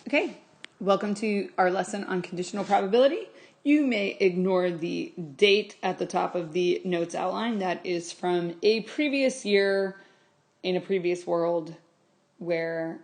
Okay, welcome to our lesson on conditional probability. You may ignore the date at the top of the notes outline. That is from a previous year in a previous world where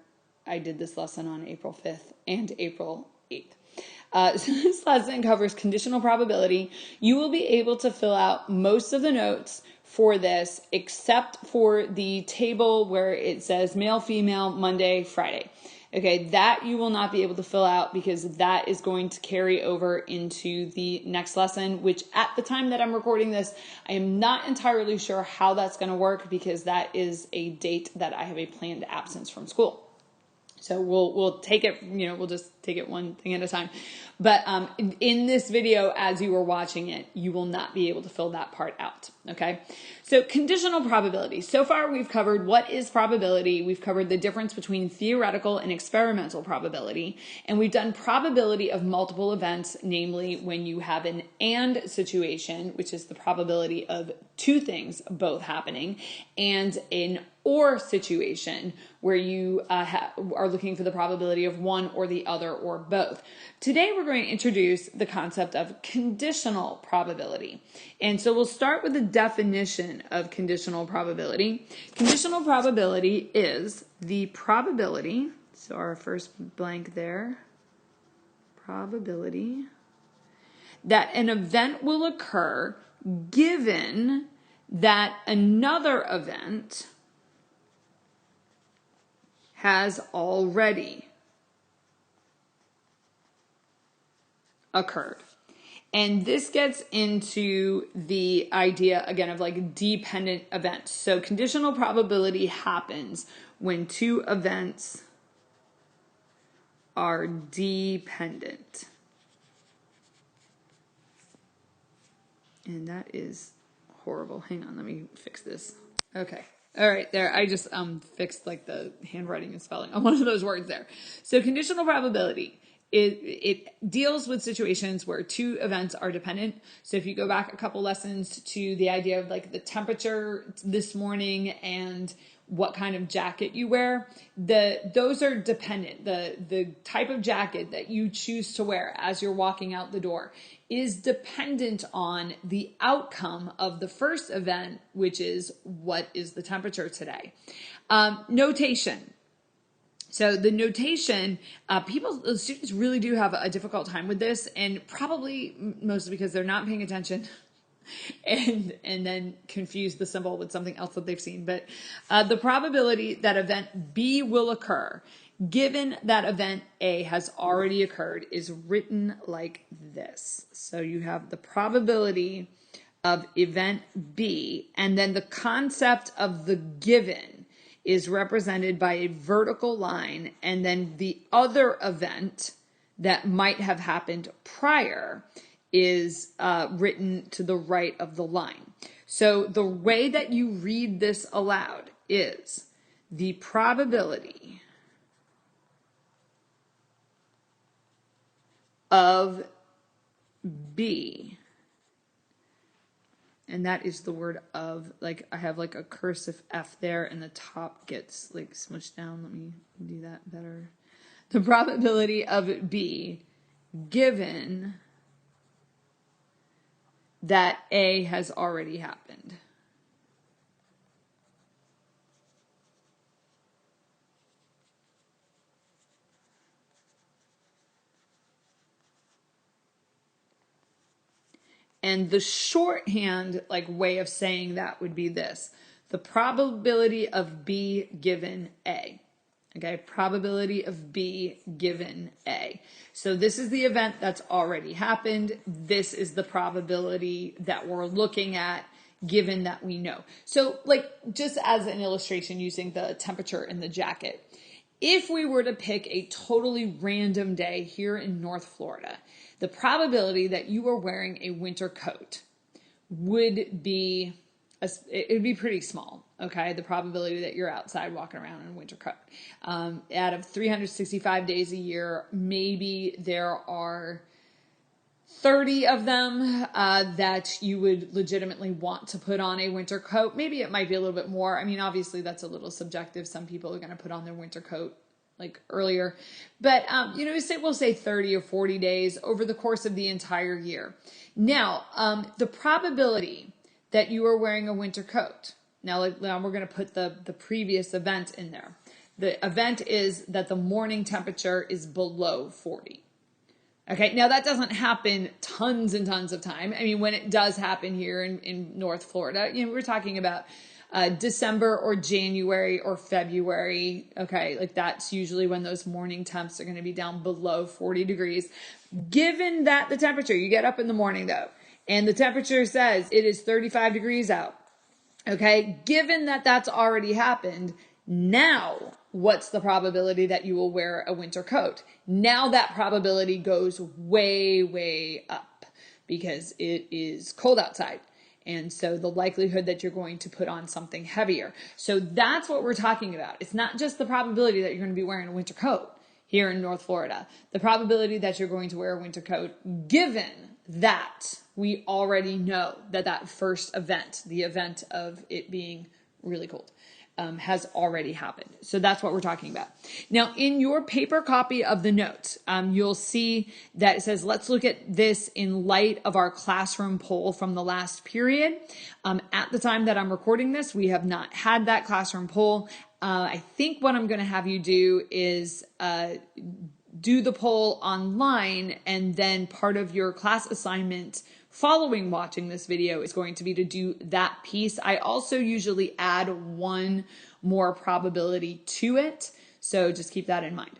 I did this lesson on April 5th and April 8th. So this lesson covers conditional probability. You will be able to fill out most of the notes for this except for the table where it says male, female, Monday, Friday. Okay, that you will not be able to fill out because that is going to carry over into the next lesson, which at the time that I'm recording this, I am not entirely sure how that's going to work because that is a date that I have a planned absence from school. So we'll take it, we'll just take it one thing at a time. But in this video, as you are watching it, you will not be able to fill that part out, okay? So conditional probability. So far, we've covered what is probability. We've covered the difference between theoretical and experimental probability. And we've done probability of multiple events, namely when you have an and situation, which is the probability of two things both happening, and an or situation where you are looking for the probability of one or the other or both. Today we're going to introduce the concept of conditional probability. And so we'll start with the definition of conditional probability. Conditional probability is the probability, so our first blank there, probability, that an event will occur given that another event has already occurred. And this gets into the idea, again, of like dependent events. So conditional probability happens when two events are dependent. And that is horrible. Hang on, let me fix this. Okay. All right, there. I just fixed like the handwriting and spelling on one of those words there. So conditional probability, it deals with situations where two events are dependent. So if you go back a couple lessons to the idea of like the temperature this morning and what kind of jacket you wear, those are dependent. The type of jacket that you choose to wear as you're walking out the door is dependent on the outcome of the first event, which is what is the temperature today. Notation. So the notation, students really do have a difficult time with this, and probably mostly because they're not paying attention and then confuse the symbol with something else that they've seen. But the probability that event B will occur, given that event A has already occurred, is written like this. So you have the probability of event B, and then the concept of the given is represented by a vertical line, and then the other event that might have happened prior is written to the right of the line. So the way that you read this aloud is the probability of B, and that is the word of, like I have like a cursive F there and the top gets like smushed down. Let me do that better. The probability of B given that A has already happened. And the shorthand way of saying that would be this: the probability of B given A. Okay, probability of B given A. So this is the event that's already happened. This is the probability that we're looking at given that we know. So just as an illustration using the temperature in the jacket, if we were to pick a totally random day here in North Florida, the probability that you are wearing a winter coat would be pretty small, okay? The probability that you're outside walking around in a winter coat. Out of 365 days a year, maybe there are 30 of them that you would legitimately want to put on a winter coat. Maybe it might be a little bit more. I mean, obviously that's a little subjective. Some people are going to put on their winter coat like earlier. But, we'll say 30 or 40 days over the course of the entire year. Now, the probability that you are wearing a winter coat. Now we're going to put the previous event in there. The event is that the morning temperature is below 40. Okay, now that doesn't happen tons and tons of time. I mean, when it does happen here in North Florida, we're talking about December or January or February. Okay, like that's usually when those morning temps are going to be down below 40 degrees. Given that the temperature, you get up in the morning though, and the temperature says it is 35 degrees out. Okay, given that that's already happened, now what's the probability that you will wear a winter coat? Now that probability goes way, way up because it is cold outside. And so the likelihood that you're going to put on something heavier. So that's what we're talking about. It's not just the probability that you're going to be wearing a winter coat here in North Florida. The probability that you're going to wear a winter coat, given that we already know that first event, the event of it being really cold, has already happened. So that's what we're talking about. Now, in your paper copy of the notes, you'll see that it says, let's look at this in light of our classroom poll from the last period. At the time that I'm recording this, we have not had that classroom poll. I think what I'm going to have you do is do the poll online, and then part of your class assignment following watching this video is going to be to do that piece. I also usually add one more probability to it, so just keep that in mind.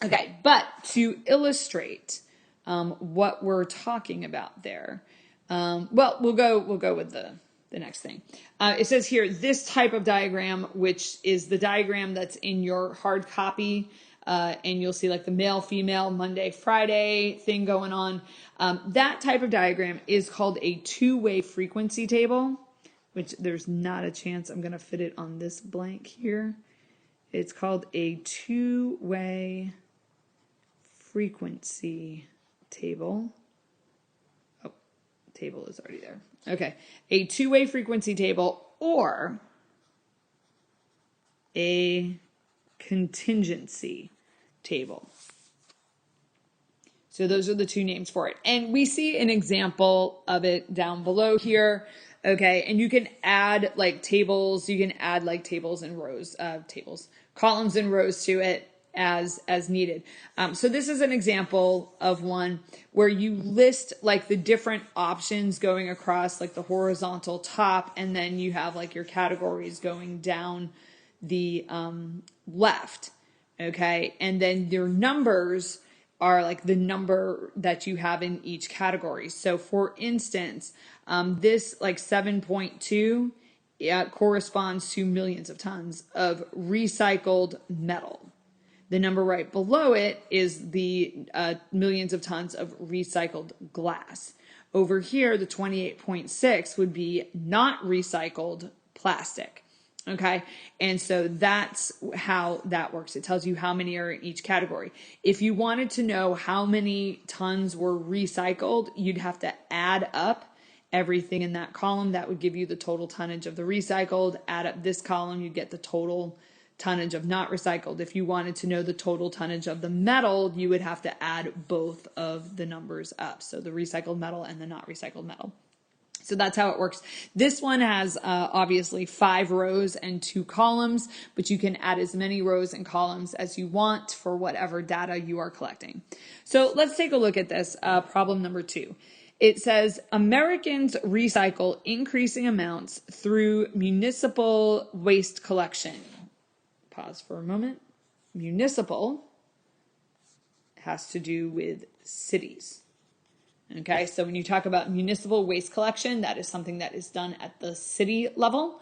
Okay, but to illustrate what we're talking about there, we'll go with the next thing. It says here, this type of diagram, which is the diagram that's in your hard copy, and you'll see like the male, female, Monday, Friday thing going on. That type of diagram is called a two-way frequency table, which there's not a chance I'm going to fit it on this blank here. It's called a two-way frequency table. Oh, table is already there. Okay, a two-way frequency table or a contingency table. So those are the two names for it. And we see an example of it down below here. Okay, and you can add like tables, you can add like tables and rows, columns and rows to it as needed. So this is an example of one where you list like the different options going across like the horizontal top, and then you have like your categories going down the left. Okay, and then your numbers are like the number that you have in each category. So for instance, this like 7.2 corresponds to millions of tons of recycled metal. The number right below it is the millions of tons of recycled glass. Over here, the 28.6 would be not recycled plastic. Okay, and so that's how that works. It tells you how many are in each category. If you wanted to know how many tons were recycled, you'd have to add up everything in that column. That would give you the total tonnage of the recycled. Add up this column, you'd get the total tonnage of not recycled. If you wanted to know the total tonnage of the metal, you would have to add both of the numbers up. So the recycled metal and the not recycled metal. So that's how it works. This one has obviously 5 rows and 2 columns, but you can add as many rows and columns as you want for whatever data you are collecting. So let's take a look at this problem number 2. It says Americans recycle increasing amounts through municipal waste collection. Pause for a moment. Municipal has to do with cities. Okay, so when you talk about municipal waste collection, that is something that is done at the city level.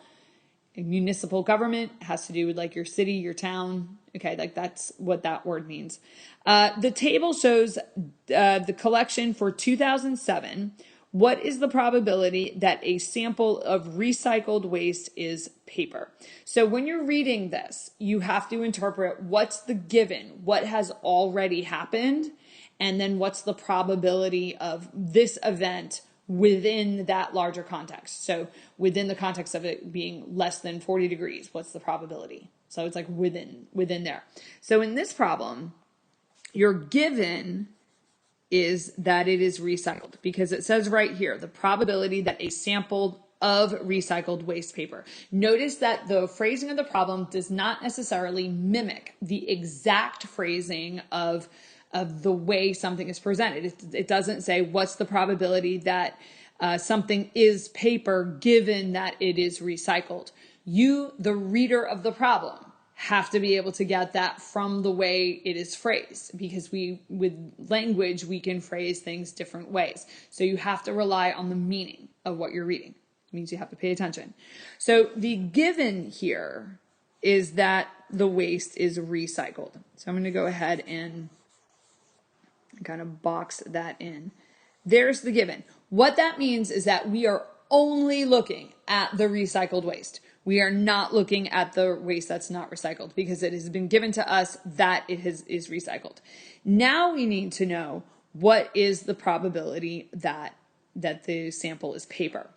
And municipal government has to do with like your city, your town. Okay, like that's what that word means. The table shows the collection for 2007. What is the probability that a sample of recycled waste is paper? So when you're reading this, you have to interpret what's the given, what has already happened, and then what's the probability of this event within that larger context. So within the context of it being less than 40 degrees, what's the probability? So it's like within there. So in this problem, your given is that it is recycled, because it says right here, the probability that a sample of recycled waste paper. Notice that the phrasing of the problem does not necessarily mimic the exact phrasing of the way something is presented. It doesn't say what's the probability that something is paper given that it is recycled. You, the reader of the problem, have to be able to get that from the way it is phrased, because with language, we can phrase things different ways. So you have to rely on the meaning of what you're reading. It means you have to pay attention. So the given here is that the waste is recycled. So I'm going to go ahead and kind of box that in. There's the given. What that means is that we are only looking at the recycled waste. We are not looking at the waste that's not recycled, because it has been given to us that it is recycled. Now we need to know what is the probability that the sample is paper.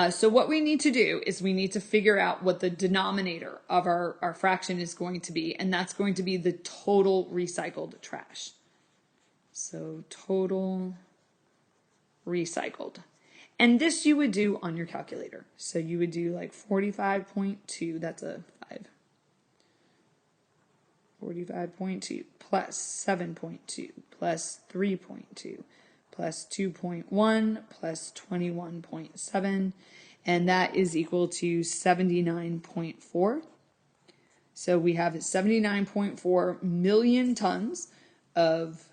So what we need to do is we need to figure out what the denominator of our fraction is going to be, and that's going to be the total recycled trash. So total recycled. And this you would do on your calculator. So you would do like 45.2, that's a 5. 45.2 plus 7.2 plus 3.2 plus 2.1 plus 21.7, and that is equal to 79.4. So we have 79.4 million tons of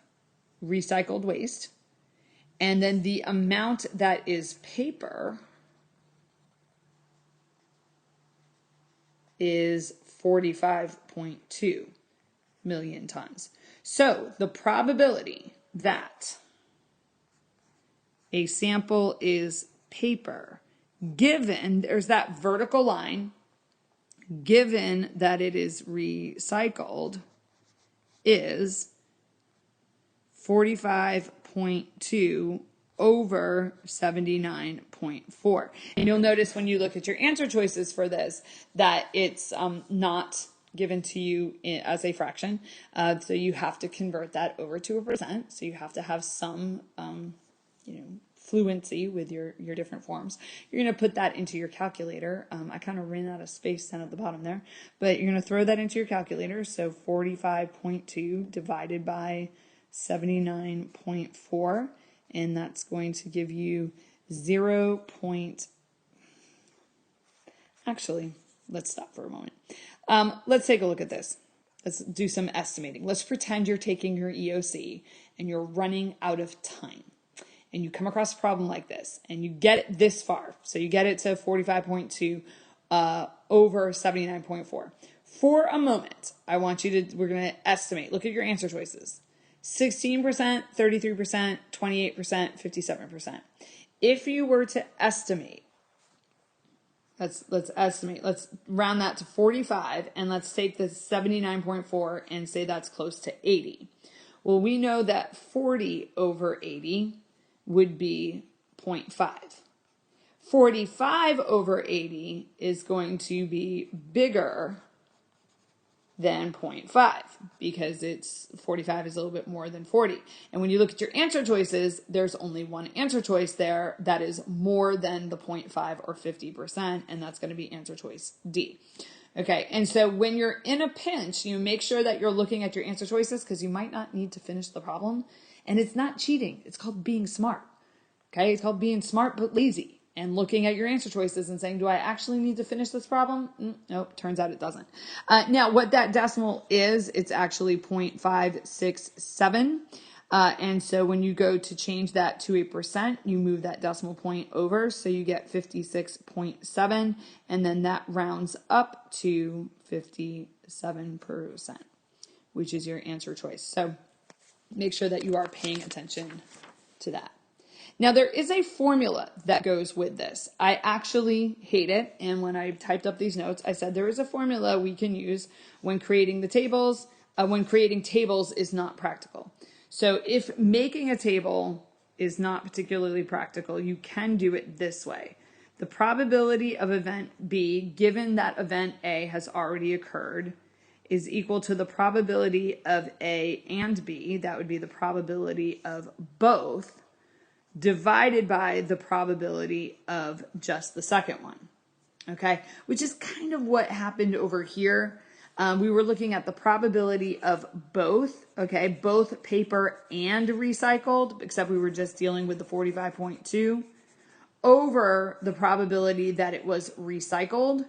recycled waste. And then the amount that is paper is 45.2 million tons. So the probability that a sample is paper, given there's that vertical line, given that it is recycled, is 45.2 over 79.4. And you'll notice when you look at your answer choices for this that it's not given to you as a fraction. So you have to convert that over to a percent. So you have to have some fluency with your different forms. You're going to put that into your calculator. I kind of ran out of space down at the bottom there, but you're going to throw that into your calculator. So 45.2 divided by 79.4, and that's going to give you 0. Actually, let's stop for a moment. Let's take a look at this. Let's do some estimating. Let's pretend you're taking your EOC and you're running out of time. And you come across a problem like this, and you get it this far. So you get it to 45.2 over 79.4. For a moment, we're going to estimate. Look at your answer choices. 16%, 33%, 28%, 57%. If you were to estimate, let's estimate. Let's round that to 45, and let's take the 79.4 and say that's close to 80. Well, we know that 40 over 80 would be 0.5. 45 over 80 is going to be bigger than 0.5, because 45 is a little bit more than 40. And when you look at your answer choices, there's only one answer choice there that is more than the 0.5 or 50%, and that's going to be answer choice D. Okay, and so when you're in a pinch, you make sure that you're looking at your answer choices, because you might not need to finish the problem. And it's not cheating. It's called being smart. Okay, it's called being smart but lazy. And looking at your answer choices and saying, do I actually need to finish this problem? Nope, turns out it doesn't. Now, what that decimal is, it's actually 0.567. And so when you go to change that to a percent, you move that decimal point over. So you get 56.7. And then that rounds up to 57%, which is your answer choice. So make sure that you are paying attention to that. Now, there is a formula that goes with this. I actually hate it, and when I typed up these notes, I said there is a formula we can use when creating the tables, when creating tables is not practical. So if making a table is not particularly practical, you can do it this way. The probability of event B, given that event A has already occurred, is equal to the probability of A and B, that would be the probability of both, divided by the probability of just the second one. Okay, which is kind of what happened over here. We were looking at the probability of both, okay, both paper and recycled, except we were just dealing with the 45.2, over the probability that it was recycled,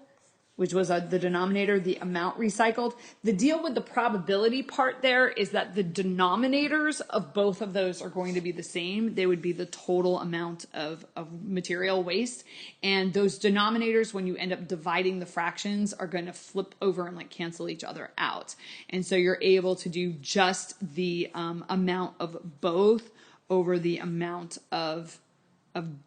which was the denominator, the amount recycled. The deal with the probability part there is that the denominators of both of those are going to be the same. They would be the total amount of material waste. And those denominators, when you end up dividing the fractions, are going to flip over and like cancel each other out. And so you're able to do just the amount of both over the amount of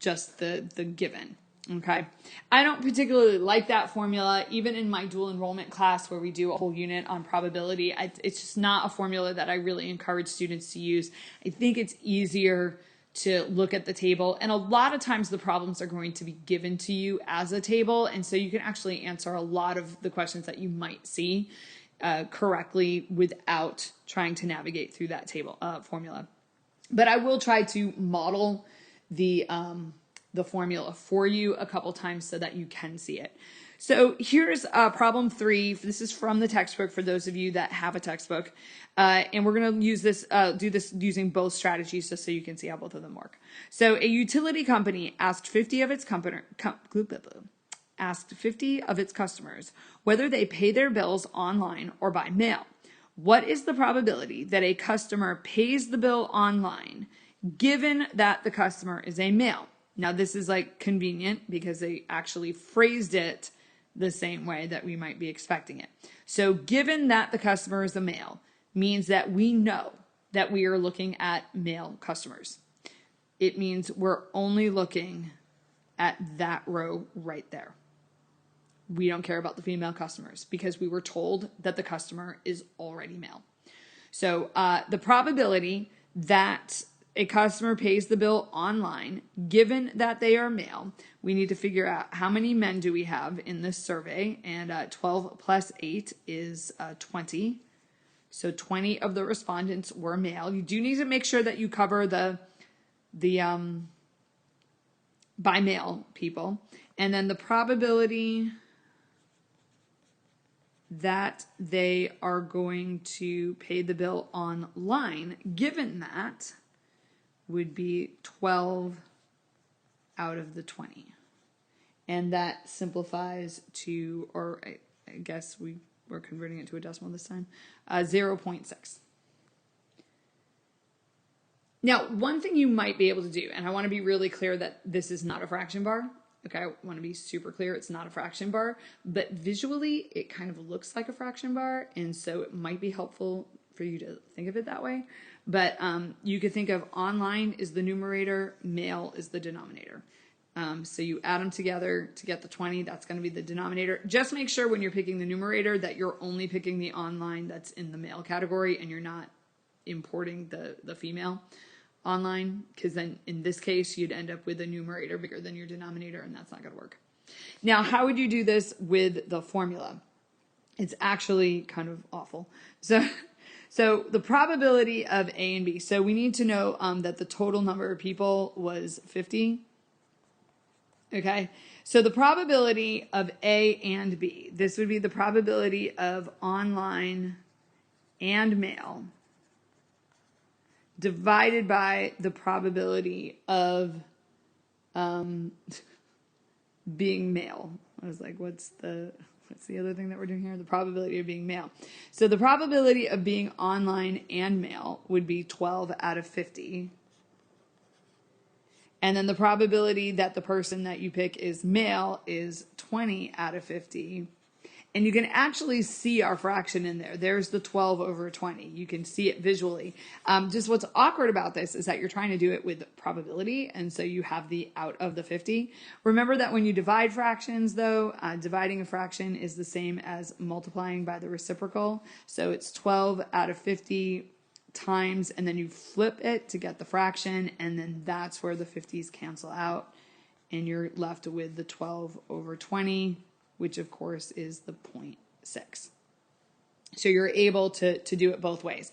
just the given. Okay, I don't particularly like that formula, even in my dual enrollment class where we do a whole unit on probability. It's just not a formula that I really encourage students to use. I think it's easier to look at the table, and a lot of times the problems are going to be given to you as a table, and so you can actually answer a lot of the questions that you might see correctly without trying to navigate through that table formula. But I will try to model the formula for you a couple times so that you can see it. So here's problem 3. This is from the textbook for those of you that have a textbook. And we're going to use this, do this using both strategies just so you can see how both of them work. So a utility company asked 50 of its customers whether they pay their bills online or by mail. What is the probability that a customer pays the bill online given that the customer is a male? Now, this is like convenient because they actually phrased it the same way that we might be expecting it. So given that the customer is a male means that we know that we are looking at male customers. It means we're only looking at that row right there. We don't care about the female customers because we were told that the customer is already male. So the probability that a customer pays the bill online, given that they are male, we need to figure out how many men do we have in this survey, and 12 plus 8 is 20. So 20 of the respondents were male. You do need to make sure that you cover the by male people, and then the probability that they are going to pay the bill online, given that, would be 12 out of the 20. And that simplifies to, or I guess we're converting it to a decimal this time, 0.6. Now, one thing you might be able to do, and I want to be really clear that this is not a fraction bar. Okay, I want to be super clear, it's not a fraction bar, but visually it kind of looks like a fraction bar, and so it might be helpful for you to think of it that way. But you could think of online is the numerator, male is the denominator. So you add them together to get the 20, that's going to be the denominator. Just make sure when you're picking the numerator that you're only picking the online that's in the male category and you're not importing the female online, because then in this case you'd end up with a numerator bigger than your denominator, and that's not going to work. Now, how would you do this with the formula? It's actually kind of awful. So the probability of A and B. So we need to know that the total number of people was 50. Okay. So the probability of A and B, this would be the probability of online and male divided by the probability of being male. I was like, what's the other thing that we're doing here? The probability of being male. So the probability of being online and male would be 12 out of 50. And then the probability that the person that you pick is male is 20 out of 50. And you can actually see our fraction in there. There's the 12 over 20. You can see it visually. Just what's awkward about this is that you're trying to do it with probability, and so you have the out of the 50. Remember that when you divide fractions, though, dividing a fraction is the same as multiplying by the reciprocal. So it's 12 out of 50 times, and then you flip it to get the fraction, and then that's where the 50s cancel out, and you're left with the 12 over 20, which of course is the 0.6. So you're able to do it both ways.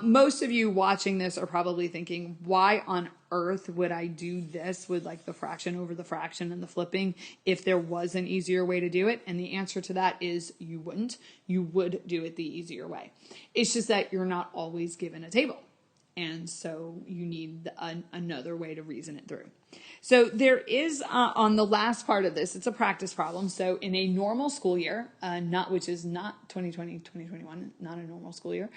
Most of you watching this are probably thinking, why on earth would I do this with like the fraction over the fraction and the flipping if there was an easier way to do it? And the answer to that is you wouldn't. You would do it the easier way. It's just that you're not always given a table. And so you need another way to reason it through. So there is, on the last part of this, it's a practice problem. So in a normal school year, which is not 2020, 2021, not a normal school year,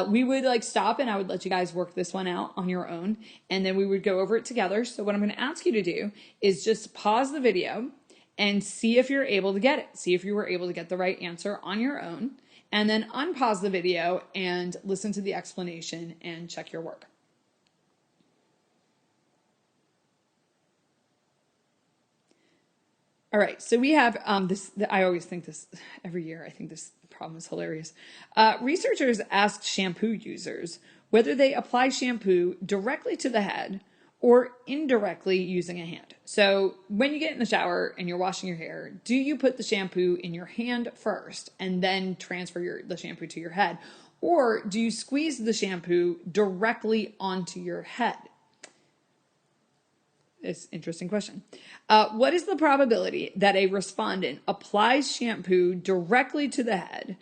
we would like stop and I would let you guys work this one out on your own. And then we would go over it together. So what I'm going to ask you to do is just pause the video and see if you're able to get it. See if you were able to get the right answer on your own. And then unpause the video and listen to the explanation and check your work. All right, so we have this. I always think this every year. I think this problem is hilarious. Researchers asked shampoo users whether they apply shampoo directly to the head or indirectly using a hand. So when you get in the shower and you're washing your hair, do you put the shampoo in your hand first and then transfer the shampoo to your head? Or do you squeeze the shampoo directly onto your head? It's an interesting question. What is the probability that a respondent applies shampoo directly to the head,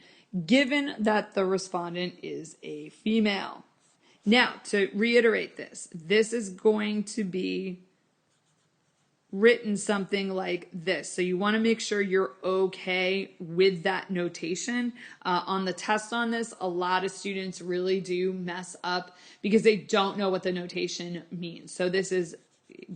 given that the respondent is a female? Now, to reiterate this is going to be written something like this. So you want to make sure you're okay with that notation. On the test on this, a lot of students really do mess up because they don't know what the notation means. So this is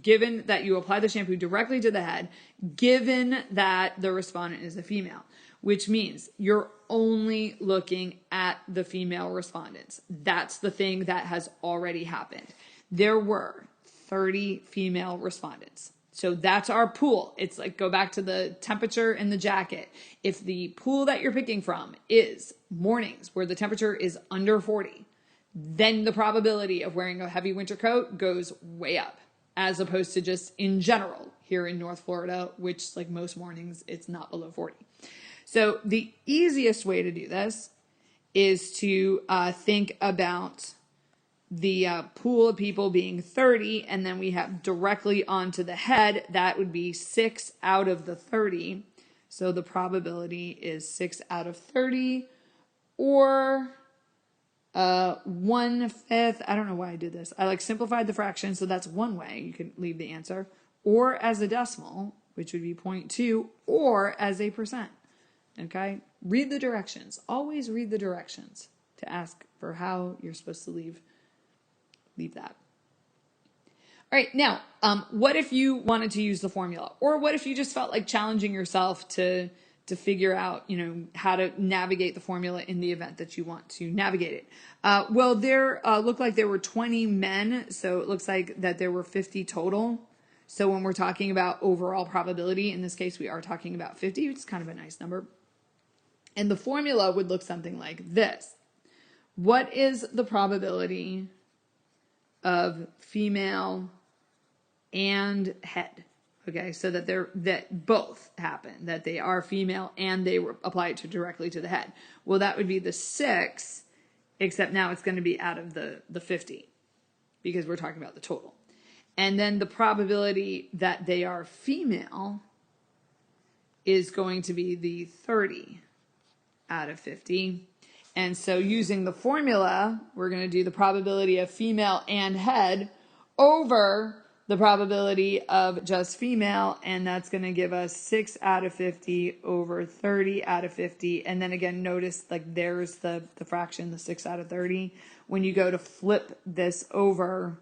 given that you apply the shampoo directly to the head, given that the respondent is a female, which means you're only looking at the female respondents. That's the thing that has already happened. There were 30 female respondents. So that's our pool. It's like, go back to the temperature in the jacket. If the pool that you're picking from is mornings where the temperature is under 40, then the probability of wearing a heavy winter coat goes way up, as opposed to just in general here in North Florida, which like most mornings, it's not below 40. So the easiest way to do this is to think about the pool of people being 30, and then we have directly onto the head. That would be 6 out of the 30. So the probability is 6 out of 30, or 1/5. I don't know why I did this. I like simplified the fraction, so that's one way you can leave the answer, or as a decimal, which would be 0.2, or as a percent. Okay, read the directions. Always read the directions to ask for how you're supposed to leave that. All right, now, what if you wanted to use the formula? Or what if you just felt like challenging yourself to figure out, how to navigate the formula in the event that you want to navigate it? Well, there looked like there were 20 men, so it looks like that there were 50 total. So when we're talking about overall probability, in this case, we are talking about 50, which is kind of a nice number. And the formula would look something like this. What is the probability of female and head? Okay, so that both happen, that they are female and they apply it directly to the head. Well, that would be the 6, except now it's going to be out of the 50 because we're talking about the total. And then the probability that they are female is going to be the 30 out of 50. And so using the formula, we're going to do the probability of female and head over the probability of just female, and that's going to give us 6 out of 50 over 30 out of 50. And then again, notice like there's the fraction, the 6 out of 30. When you go to flip this over,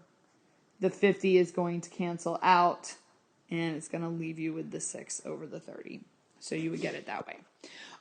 the 50 is going to cancel out, and it's going to leave you with the 6 over the 30. So you would get it that way.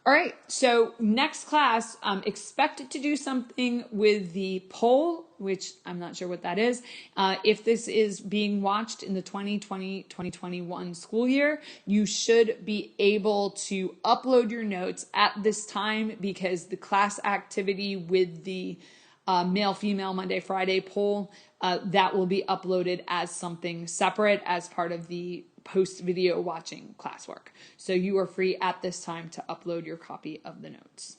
All right, so next class, expect to do something with the poll, which I'm not sure what that is. If this is being watched in the 2020-2021 school year, you should be able to upload your notes at this time because the class activity with the male-female Monday-Friday poll, that will be uploaded as something separate as part of the post-video watching classwork. So you are free at this time to upload your copy of the notes.